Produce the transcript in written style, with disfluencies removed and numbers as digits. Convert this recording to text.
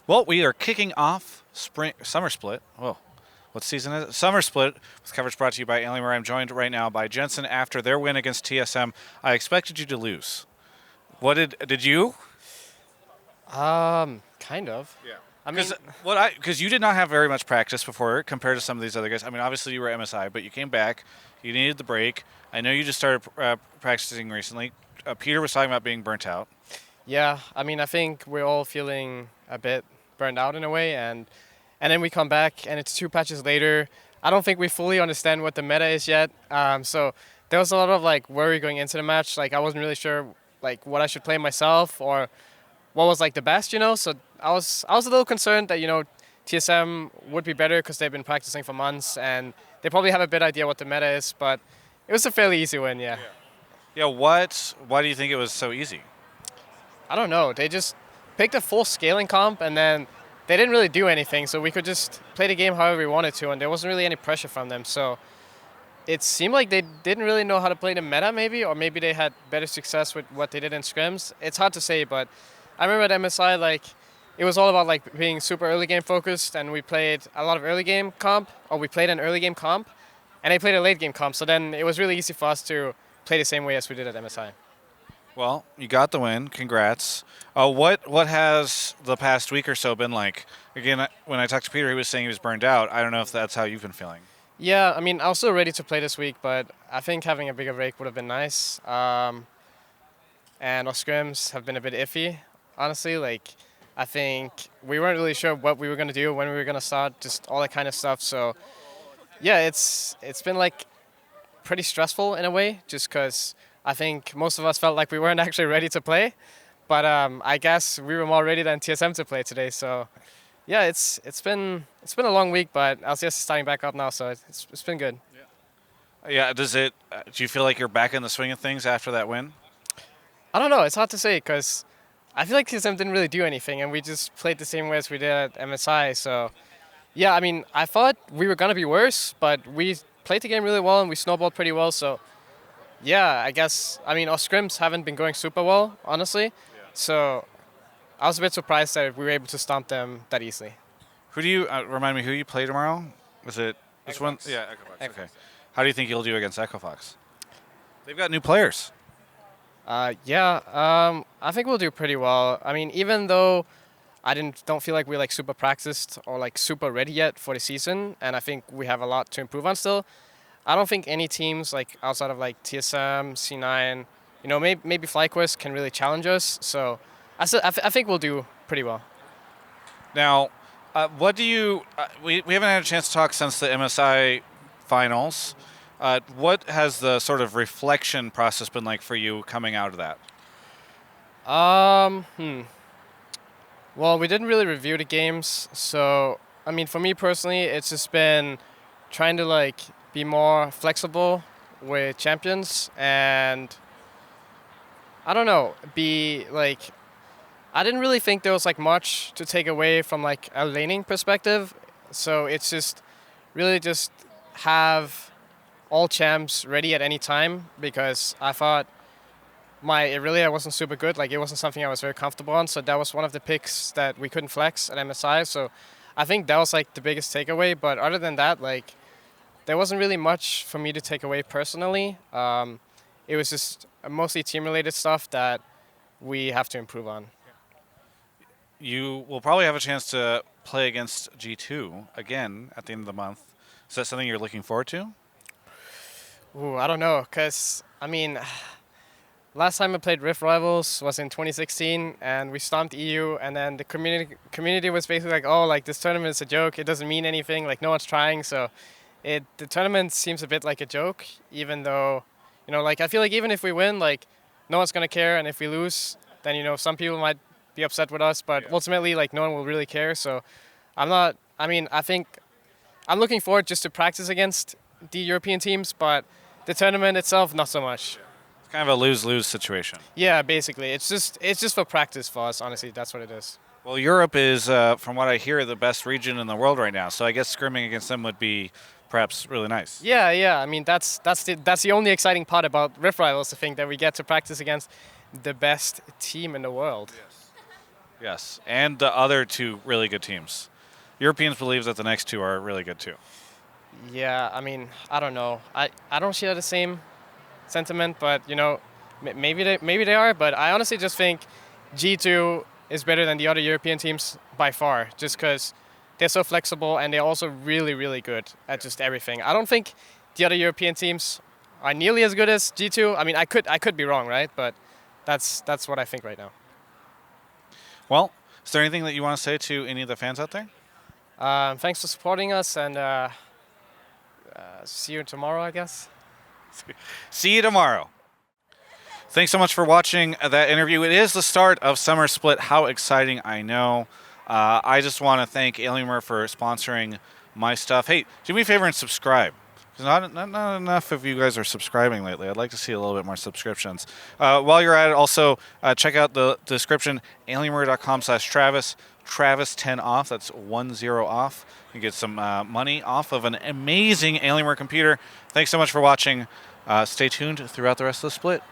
Well, we are kicking off summer split. Whoa, what season is it? Summer split with coverage brought to you by Alienware. I'm joined right now by Jensen after their win against TSM. I expected you to lose. What did you? Kind of. Yeah. I mean, Because you did not have very much practice before compared to some of these other guys. I mean, obviously you were MSI, but you came back. You needed the break. I know you just started practicing recently. Peter was talking about being burnt out. yeah. I mean, I think we're all feeling a bit burned out in a way, and then we come back, and it's 2 patches later. I don't think we fully understand what the meta is yet. So there was a lot of like worry going into the match. Like I wasn't really sure like what I should play myself or what was like the best, So I was a little concerned that TSM would be better because they've been practicing for months and they probably have a better idea what the meta is. But it was a fairly easy win, yeah. Yeah. Why do you think it was so easy? I don't know. They just picked a full scaling comp and then they didn't really do anything. So we could just play the game however we wanted to, and there wasn't really any pressure from them. So it seemed like they didn't really know how to play the meta, maybe, or maybe they had better success with what they did in scrims. It's hard to say, but I remember at MSI, like, it was all about like being super early game focused, and we played a lot of early game comp, or we played an early game comp, and they played a late game comp. So then it was really easy for us to play the same way as we did at MSI. Well, you got the win. Congrats. What has the past week or so been like? Again, when I talked to Peter, he was saying he was burned out. I don't know if that's how you've been feeling. Yeah, I mean, I was still ready to play this week, but I think having a bigger break would have been nice. And our scrims have been a bit iffy, honestly. Like, I think we weren't really sure what we were going to do, when we were going to start, just all that kind of stuff. So, yeah, it's been, like, pretty stressful in a way, just because I think most of us felt like we weren't actually ready to play. But I guess we were more ready than TSM to play today. So, yeah, it's been a long week, but LCS is starting back up now, so it's been good. Yeah. Do you feel like you're back in the swing of things after that win? I don't know. It's hard to say because I feel like TSM didn't really do anything, and we just played the same way as we did at MSI. So, yeah, I mean, I thought we were going to be worse, but we played the game really well, and we snowballed pretty well. So, yeah, I guess, I mean, our scrims haven't been going super well, honestly. Yeah. So, I was a bit surprised that we were able to stomp them that easily. Who do you remind me who you play tomorrow? Was it which one? Echofox. Yeah, Echofox. Okay. How do you think you'll do against Echofox? They've got new players. I think we'll do pretty well. I mean, even though I don't feel like we're like super practiced or like super ready yet for the season, and I think we have a lot to improve on still. I don't think any teams like outside of like TSM, C9, maybe FlyQuest can really challenge us. So I think we'll do pretty well. Now, what do you? We haven't had a chance to talk since the MSI finals. What has the sort of reflection process been like for you coming out of that? Well, we didn't really review the games, so I mean, for me personally, it's just been trying to like be more flexible with champions, and I don't know, be like, I didn't really think there was like much to take away from like a laning perspective, so it's just really just have all champs ready at any time, because I thought my Irelia wasn't super good. Like, it wasn't something I was very comfortable on, so that was one of the picks that we couldn't flex at MSI. So I think that was like the biggest takeaway. But other than that, like, there wasn't really much for me to take away personally. It was just mostly team-related stuff that we have to improve on. You will probably have a chance to play against G2 again at the end of the month. Is that something you're looking forward to? Ooh, I don't know, because, I mean, last time I played Rift Rivals was in 2016, and we stomped EU, and then the community was basically like, oh, like, this tournament is a joke, it doesn't mean anything, like, no one's trying, so the tournament seems a bit like a joke, even though, like, I feel like even if we win, like, no one's going to care, and if we lose, then, some people might be upset with us, but ultimately, like, no one will really care, so I think I'm looking forward just to practice against the European teams, but the tournament itself, not so much. It's kind of a lose-lose situation. Yeah, basically. It's just for practice for us, honestly. That's what it is. Well, Europe is, from what I hear, the best region in the world right now, so I guess scrimming against them would be perhaps really nice. Yeah. I mean, that's the only exciting part about Rift Rivals, I think, that we get to practice against the best team in the world. Yes. Yes, and the other two really good teams. Europeans believe that the next two are really good too. Yeah, I mean, I don't know. I don't share the same sentiment, but you know, maybe they are. But I honestly just think G2 is better than the other European teams by far, just because they're so flexible and they're also really good at just everything. I don't think the other European teams are nearly as good as G2. I mean, I could be wrong, right? But that's what I think right now. Well, is there anything that you want to say to any of the fans out there? Thanks for supporting us, and see you tomorrow, I guess. See you tomorrow. Thanks so much for watching that interview. It is the start of Summer Split. How exciting, I know. I just want to thank Alienware for sponsoring my stuff. Hey, do me a favor and subscribe. Because not enough of you guys are subscribing lately. I'd like to see a little bit more subscriptions. While you're at it, also check out the description, alienware.com/Travis. Travis 10 off. That's 10 off. You get some money off of an amazing Alienware computer. Thanks so much for watching. Stay tuned throughout the rest of the split.